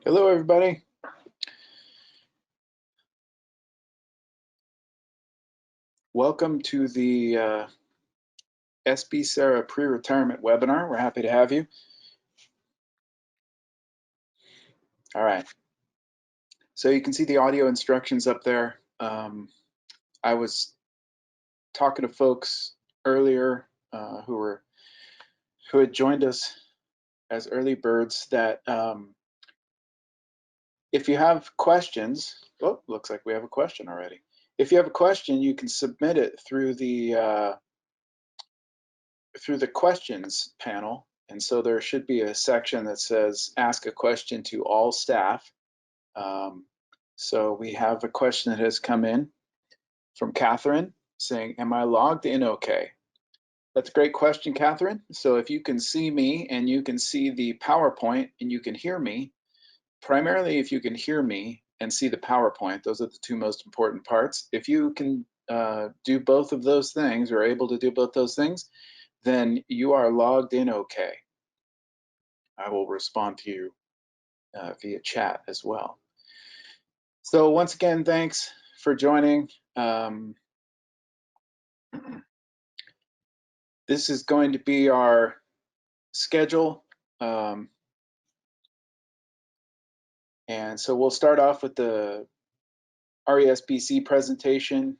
Hello, everybody. Welcome to the SB Sarah pre-retirement webinar. We're happy to have you. All right. So you can see the audio instructions up there. I was talking to folks earlier who had joined us as early birds that if you have questions, oh, looks like we have a question already. If you have a question, you can submit it through the questions panel. And so there should be a section that says ask a question to all staff. So we have a question that has come in from Catherine saying, am I logged in okay? That's a great question, Catherine. So if you can see me and you can see the PowerPoint and you can hear me, primarily if you can hear me and see the PowerPoint, those are the two most important parts. If you can do both of those things or are able to do both those things, then you are logged in okay. I will respond to you via chat as well. So once again, thanks for joining. This is going to be our schedule. And so we'll start off with the RESBC presentation.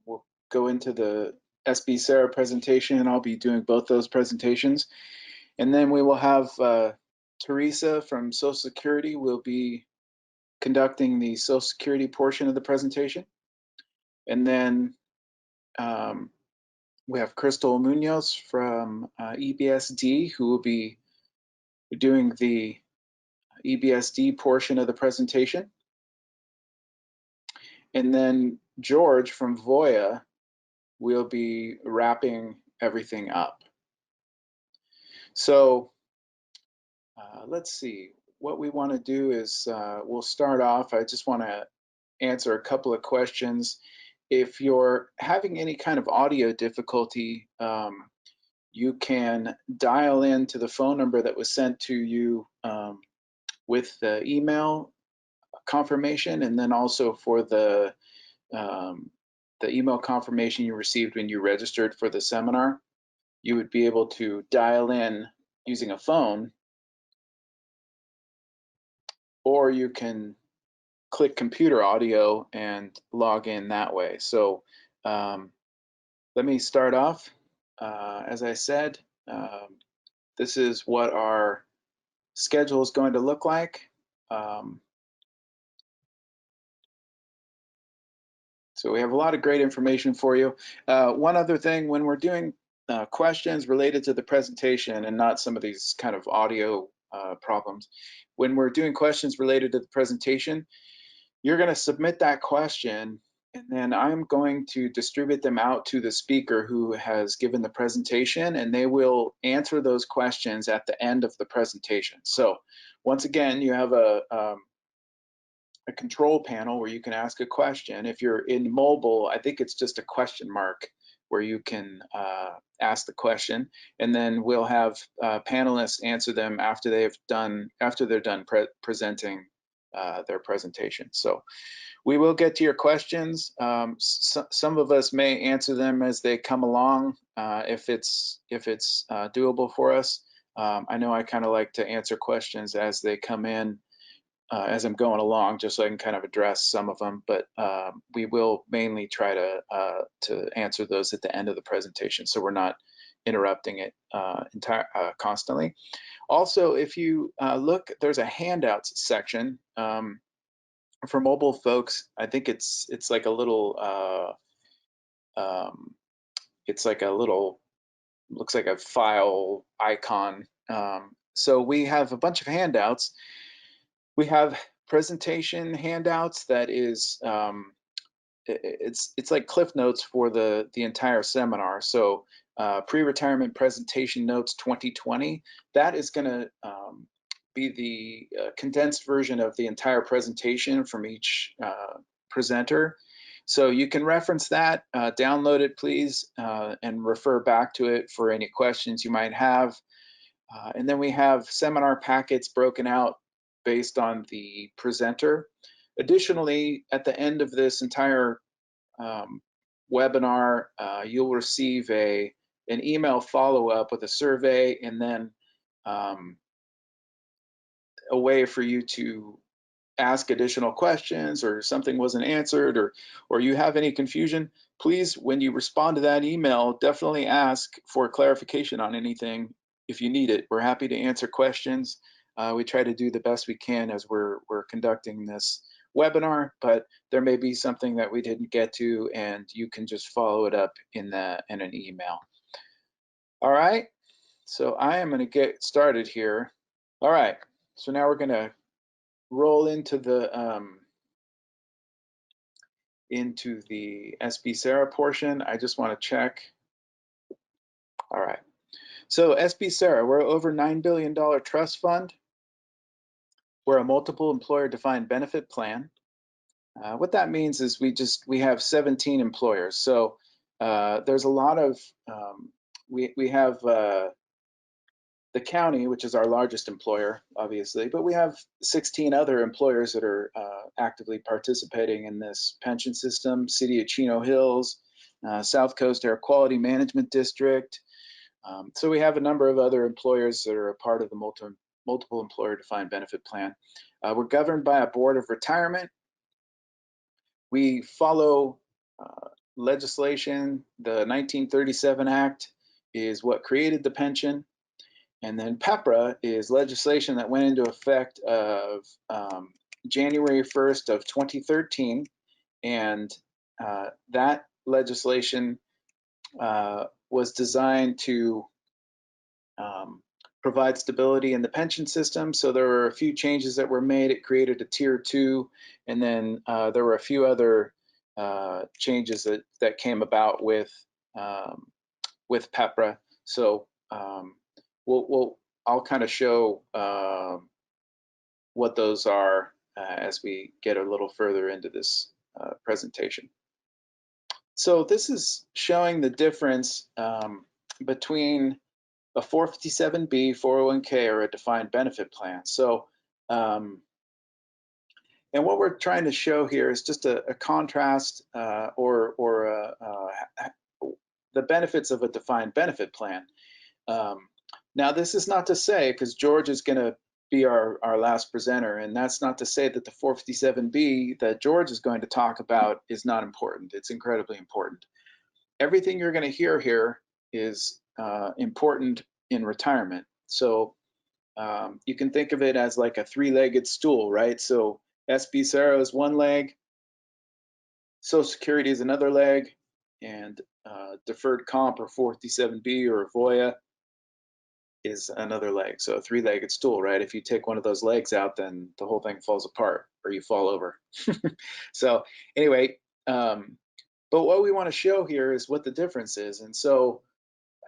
We'll go into the SB Sarah presentation, and I'll be doing both those presentations. And then we will have Teresa from Social Security will be conducting the Social Security portion of the presentation. And then we have Crystal Munoz from EBSD who will be doing the EBSD portion of the presentation. And then George from Voya will be wrapping everything up. So let's see, what we want to do is we'll start off. I just want to answer a couple of questions. If you're having any kind of audio difficulty, you can dial in to the phone number that was sent to you with the email confirmation, and then also for the email confirmation you received when you registered for the seminar. You would be able to dial in using a phone, or you can click computer audio and log in that way. So let me start off. As I said, this is what our schedule is going to look like. So we have a lot of great information for you. One other thing, when we're doing questions related to the presentation and not some of these kind of audio problems, when we're doing questions related to the presentation, you're going to submit that question, and then I'm going to distribute them out to the speaker who has given the presentation, and they will answer those questions at the end of the presentation. So once again, you have a control panel where you can ask a question. If you're in mobile, I think it's just a question mark where you can ask the question, and then we'll have panelists answer them after they're done presenting their presentation. So we will get to your questions. Some of us may answer them as they come along if it's doable for us. I know I kind of like to answer questions as they come in as I'm going along, just so I can kind of address some of them, but we will mainly try to answer those at the end of the presentation, so we're not interrupting it constantly. Also, if you look, there's a handouts section for mobile folks. I think it's like a little looks like a file icon. So we have a bunch of handouts. We have presentation handouts that is it's like cliff notes for the entire seminar. So pre-retirement presentation notes 2020, that is going to be the condensed version of the entire presentation from each presenter. So you can reference that, download it please, and refer back to it for any questions you might have. And then we have seminar packets broken out based on the presenter. Additionally, at the end of this entire webinar, you'll receive an email follow-up with a survey, and then a way for you to ask additional questions, or something wasn't answered, or you have any confusion. Please, when you respond to that email, definitely ask for clarification on anything if you need it. We're happy to answer questions. We try to do the best we can as we're conducting this webinar, but there may be something that we didn't get to, and you can just follow it up in an email. All right, so I am going to get started here. All right, so now we're going to roll into the SB Sarah portion. I just want to check. All right, so SB Sarah, we're over $9 billion trust fund. We're a multiple employer defined benefit plan. What that means is we have 17 employers. So there's a lot of we have the county, which is our largest employer, obviously, but we have 16 other employers that are actively participating in this pension system: City of Chino Hills, South Coast Air Quality Management District. So we have a number of other employers that are a part of the multiple employer defined benefit plan. We're governed by a board of retirement. We follow legislation. The 1937 Act is what created the pension. And then PEPRA is legislation that went into effect of January 1st of 2013. And that legislation was designed to provide stability in the pension system. So there were a few changes that were made. It created a tier 2, and then there were a few other changes that came about with PEPRA. So I'll kind of show what those are as we get a little further into this presentation. So this is showing the difference between a 457B, 401k, or a defined benefit plan. So, and what we're trying to show here is just a contrast or the benefits of a defined benefit plan. Now, this is not to say, because George is going to be our last presenter, and that's not to say that the 457B that George is going to talk about is not important. It's incredibly important. Everything you're going to hear here is important in retirement. So you can think of it as like a three-legged stool, right? So SB Sarah is one leg, Social Security is another leg, and deferred comp or 457B or VOYA is another leg. So a three-legged stool, right? If you take one of those legs out, then the whole thing falls apart or you fall over. So anyway, but what we want to show here is what the difference is. And so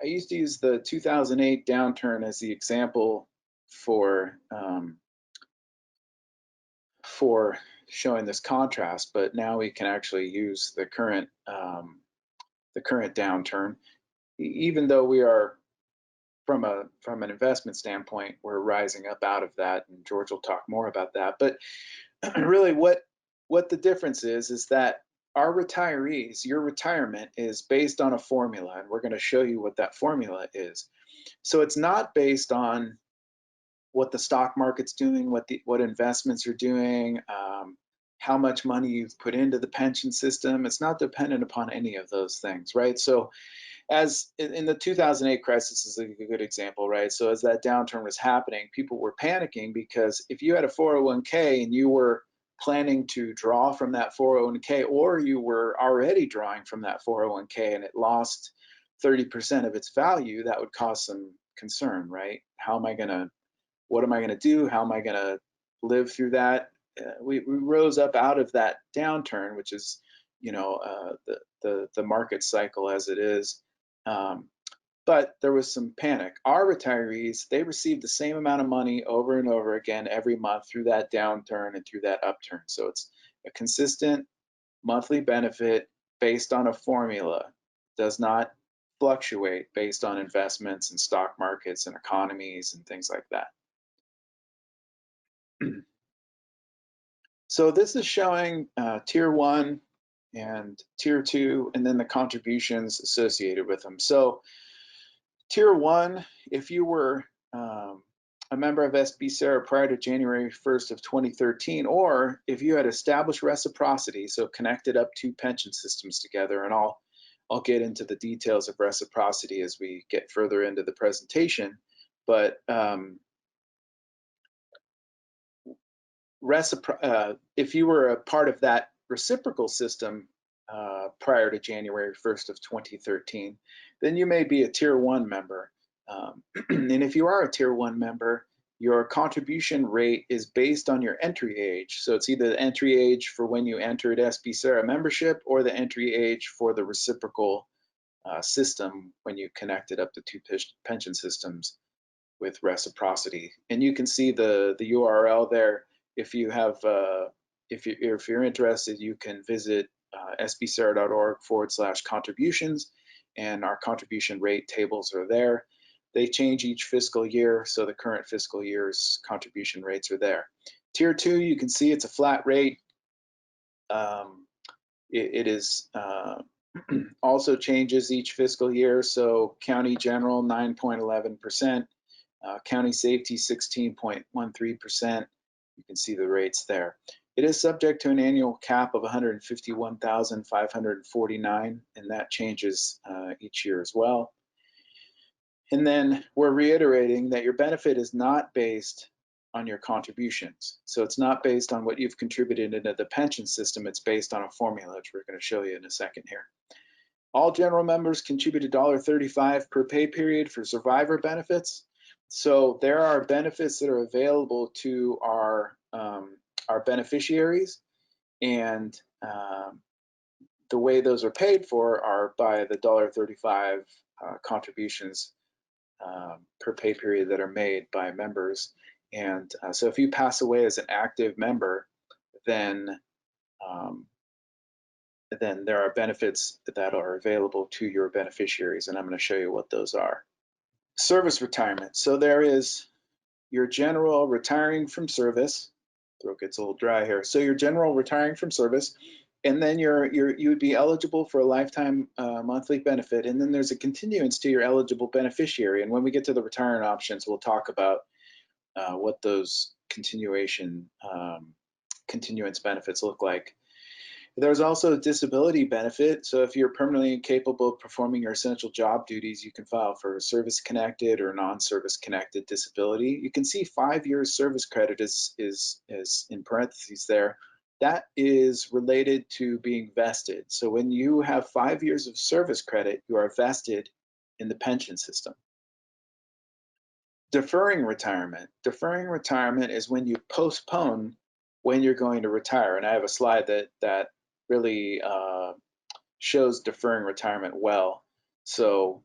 I used to use the 2008 downturn as the example for showing this contrast, but now we can actually use the current downturn. Even though we are from an investment standpoint, we're rising up out of that, and George will talk more about that. But really, what the difference is that our retirees, your retirement is based on a formula, and we're going to show you what that formula is. So it's not based on what the stock market's doing, what investments are doing, how much money you've put into the pension system. It's not dependent upon any of those things, right? So as in the 2008 crisis is a good example, right? So as that downturn was happening, people were panicking because if you had a 401k and you were planning to draw from that 401k, or you were already drawing from that 401k and it lost 30% of its value, that would cause some concern, right? What am I gonna do? How am I gonna live through that? We rose up out of that downturn, which is, the market cycle as it is. But there was some panic. Our retirees, they received the same amount of money over and over again every month through that downturn and through that upturn. So it's a consistent monthly benefit based on a formula. It does not fluctuate based on investments and stock markets and economies and things like that. So this is showing tier 1 and tier 2, and then the contributions associated with them. So tier 1, if you were a member of SBCERA prior to January 1st of 2013, or if you had established reciprocity, so connected up two pension systems together, and I'll get into the details of reciprocity as we get further into the presentation, but if you were a part of that reciprocal system prior to January 1st of 2013, then you may be a tier 1 member. And if you are a tier 1 member, your contribution rate is based on your entry age. So it's either the entry age for when you entered SBCERA membership or the entry age for the reciprocal system when you connected up the two pension systems with reciprocity. And you can see the URL there. If you have, if you're interested, you can visit sbcera.org/contributions, and our contribution rate tables are there. They change each fiscal year, so the current fiscal year's contribution rates are there. Tier 2, you can see it's a flat rate. It is also changes each fiscal year. So county general 9.11%, county safety 16.13%. You can see the rates there. It is subject to an annual cap of 151,549, and that changes each year as well. And then we're reiterating that your benefit is not based on your contributions. So it's not based on what you've contributed into the pension system. It's based on a formula, which we're going to show you in a second here. All general members contribute $1.35 per pay period for survivor benefits. So there are benefits that are available to our beneficiaries, and the way those are paid for are by the $1.35 contributions per pay period that are made by members. And so if you pass away as an active member, then there are benefits that are available to your beneficiaries, and I'm going to show you what those are. Service retirement. So there is your general retiring from service. Throat gets a little dry here. So your general retiring from service, and then you would be eligible for a lifetime monthly benefit, and then there's a continuance to your eligible beneficiary. And when we get to the retirement options, we'll talk about what those continuance benefits look like. There's also a disability benefit. So if you're permanently incapable of performing your essential job duties, you can file for a service-connected or non-service-connected disability. You can see 5 years service credit is in parentheses there. That is related to being vested. So when you have 5 years of service credit, you are vested in the pension system. Deferring retirement. Deferring retirement is when you postpone when you're going to retire. And I have a slide that really shows deferring retirement well. So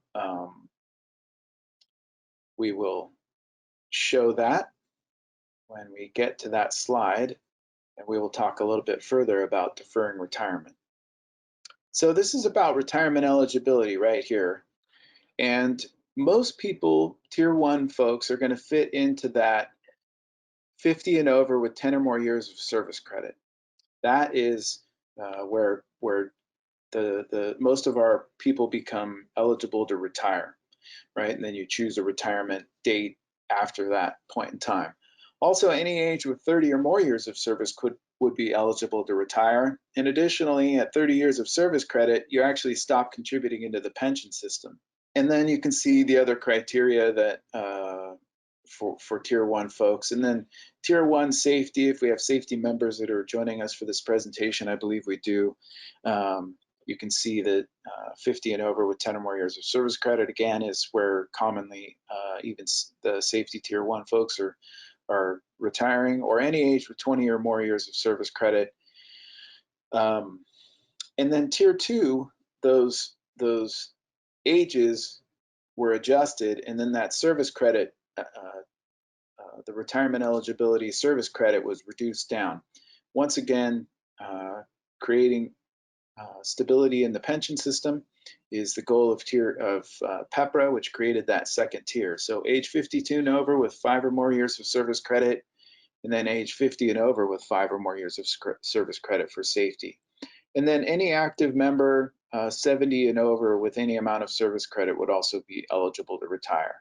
we will show that when we get to that slide, and we will talk a little bit further about deferring retirement. So this is about retirement eligibility right here. And most people, tier 1 folks, are going to fit into that 50 and over with 10 or more years of service credit. That is where the most of our people become eligible to retire, right? And then you choose a retirement date after that point in time. Also, any age with 30 or more years of service would be eligible to retire. And additionally, at 30 years of service credit, you actually stop contributing into the pension system. And then you can see the other criteria that for tier 1 folks. And then tier 1 safety, if we have safety members that are joining us for this presentation, I believe we do. You can see that 50 and over with 10 or more years of service credit, again, is where commonly even the safety tier 1 folks are retiring, or any age with 20 or more years of service credit. And then tier 2, those ages were adjusted, and then that service credit, the retirement eligibility service credit was reduced down. Once again, creating stability in the pension system is the goal of PEPRA, which created that second tier. So age 52 and over with 5 or more years of service credit, and then age 50 and over with 5 or more years of service credit for safety. And then any active member 70 and over with any amount of service credit would also be eligible to retire.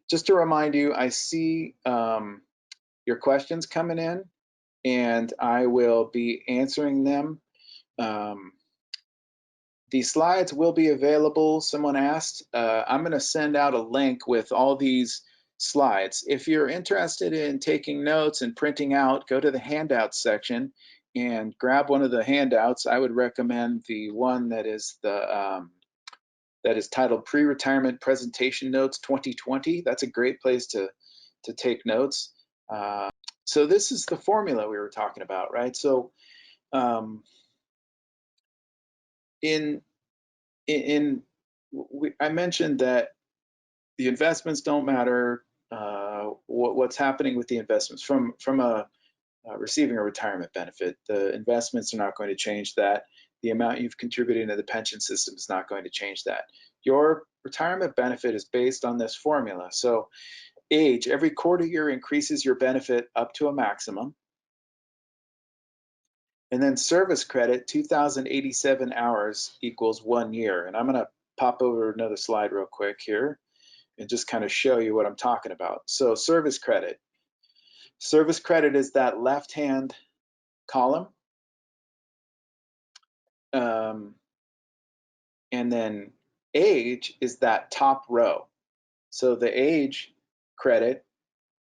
Just to remind you, I see your questions coming in, and I will be answering them. These slides will be available. Someone asked, I'm going to send out a link with all these slides. If you're interested in taking notes and printing out, go to the handouts section and grab one of the handouts. I would recommend the one that is titled Pre-Retirement Presentation Notes 2020. That's a great place to take notes. So this is the formula we were talking about, right? So I mentioned that the investments don't matter. What's happening with the investments from receiving a retirement benefit, the investments are not going to change that. The amount you've contributed into the pension system is not going to change that. Your retirement benefit is based on this formula. So age, every quarter year increases your benefit up to a maximum. And then service credit, 2,087 hours equals 1 year. And I'm going to pop over another slide real quick here and just kind of show you what I'm talking about. So service credit. Service credit is that left-hand column. And then age is that top row. So the age credit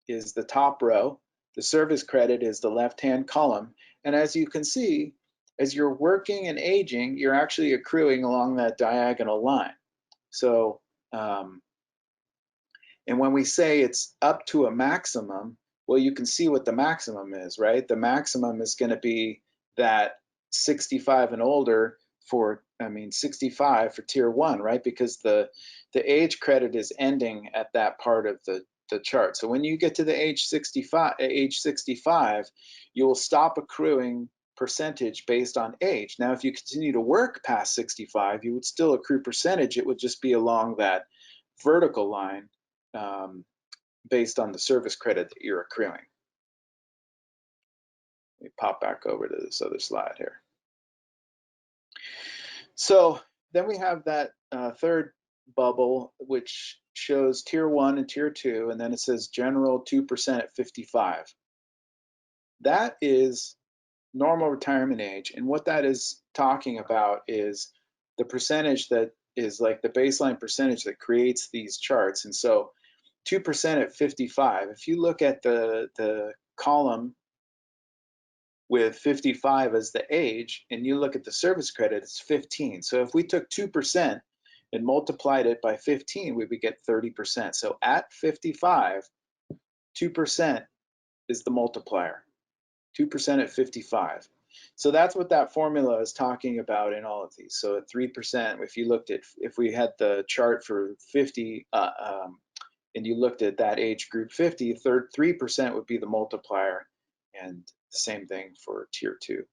is the top row. The service credit is the left-hand column. And as you can see, as you're working and aging, you're actually accruing along that diagonal line. So, and when we say it's up to a maximum, well, you can see what the maximum is, right? The maximum is going to be that 65 and older for, 65 for tier 1, right? Because the age credit is ending at that part of the chart. So when you get to the age 65, you will stop accruing percentage based on age. Now, if you continue to work past 65, you would still accrue percentage. It would just be along that vertical line based on the service credit that you're accruing. Let me pop back over to this other slide here. So then we have that third bubble, which shows tier 1 and tier 2, and then it says general 2% at 55. That is normal retirement age, and what that is talking about is the percentage that is like the baseline percentage that creates these charts. And so 2% at 55, if you look at the column with 55 as the age, and you look at the service credit, it's 15. So if we took 2% and multiplied it by 15, we would get 30%. So at 55, 2% is the multiplier, 2% at 55. So that's what that formula is talking about in all of these. So at 3%, if we had the chart for 50, and you looked at that age group 50, 3% would be the multiplier, and the same thing for tier 2.